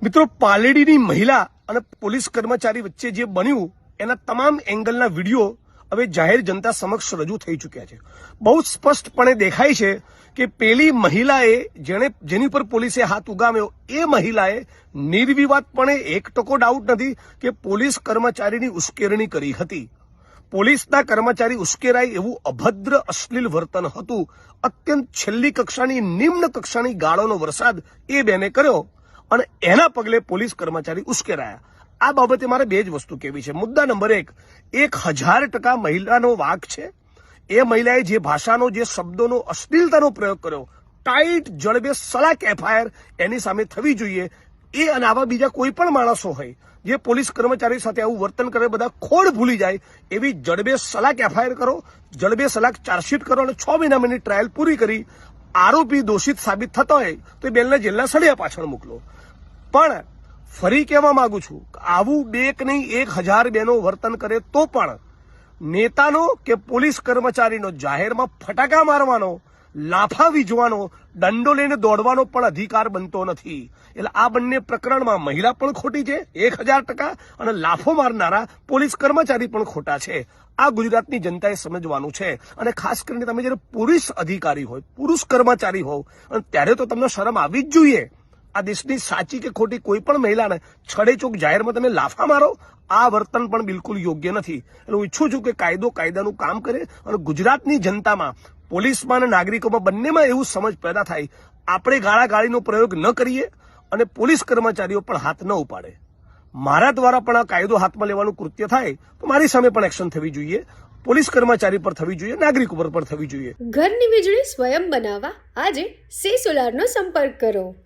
મિત્રો, પાલેડીની મહિલા અને પોલીસ કર્મચારી વચ્ચે જે બન્યું એના તમામ એંગલના વિડીયો હવે જાહેર જનતા સમક્ષ રજૂ થઈ ચૂક્યા છે. બહુ સ્પષ્ટપણે દેખાય છે કે પેલી મહિલાએ જેની પર પોલીસે હાથ ઉગામ્યો એ મહિલાએ નિર્વિવાદપણે 1% ડાઉટ નથી કે પોલીસ કર્મચારીની ઉશ્કેરણી કરી હતી. પોલીસના કર્મચારી ઉશ્કેરાય એવું અભદ્ર અશ્લીલ વર્તન હતું. અત્યંત છેલ્લી કક્ષાની નિમ્ન કક્ષાની ગાળોનો વરસાદ એ બેને કર્યો અને એના પગલે પોલીસ કર્મચારી ઉશ્કેરાયા. આ બાબતે મારે બે જ વસ્તુ કહેવી છે. મુદ્દા નંબર 1,1000% મહિલાનો વાંક છે. એ મહિલાએ જે ભાષાનો, જે શબ્દોનો, અશ્લીલતાનો પ્રયોગ કર્યો, ટાઈટ જડબે સલાક એફઆઈઆર એની સામે થવી જોઈએ. એ અને આવા બીજા કોઈ પણ માણસો હોય જે પોલીસ કર્મચારી સાથે આવું વર્તન કરે, બધા ખોડ ભૂલી જાય એવી જડબે સલાક એફઆઈઆર કરો, જડબે સલાક ચાર્જશીટ કરો અને 6 મહિનાની ટ્રાયલ પૂરી કરી આરોપી દોષિત સાબિત થતો હોય તો એ બેનને જેલના સળિયા પાછળ મોકલો. પણ ફરી કહેવા માંગુ છું કે આવું 2 કે નહીં 1000 બેનો વર્તન કરે તો પણ નેતાનો કે પોલીસ કર્મચારીનો જાહેરમાં ફટાકા મારવાનો, લાફા વીજવાનો, દંડો લઈને દોડવાનો પણ અધિકાર બનતો નથી. એટલે આ બંને પ્રકરણમાં મહિલા પણ ખોટી છે 1000% અને લાફો મારનારા પોલીસ કર્મચારી પણ ખોટા છે. આ ગુજરાતની જનતાએ સમજવાનું છે. અને ખાસ કરીને તમે જયારે પુરુષ અધિકારી હોય, પુરુષ કર્મચારી હોવ, અને ત્યારે તો તમને શરમ આવવી જ જોઈએ. આ દેશની સાચી કે ખોટી કોઈ પણ મહિલાને છડેચોક જાહેરમાં તમે લાફા મારો, આ વર્તન પણ બિલકુલ યોગ્ય નથી. એટલે હું ઈચ્છું છું કે કાયદો કાયદાનું કામ કરે અને ગુજરાતની જનતામાં, પોલીસમાં અને નાગરિકોમાં બંનેમાં એવું સમજ પેદા થાય. આપણે ગાળાગાળીનો પ્રયોગ ન કરીએ અને પોલીસ કર્મચારીઓ પણ હાથ ન ઉપાડે. મારા દ્વારા પણ આ કાયદો હાથમાં લેવાનું કૃત્ય થાય તો મારી સામે પણ એક્શન થવી જોઈએ, પોલીસ કર્મચારી પર થવી જોઈએ, નાગરિકો પર પણ થવી જોઈએ. ઘરની વીજળી સ્વયં બનાવવા આજે સે સોલારનો સંપર્ક કરો.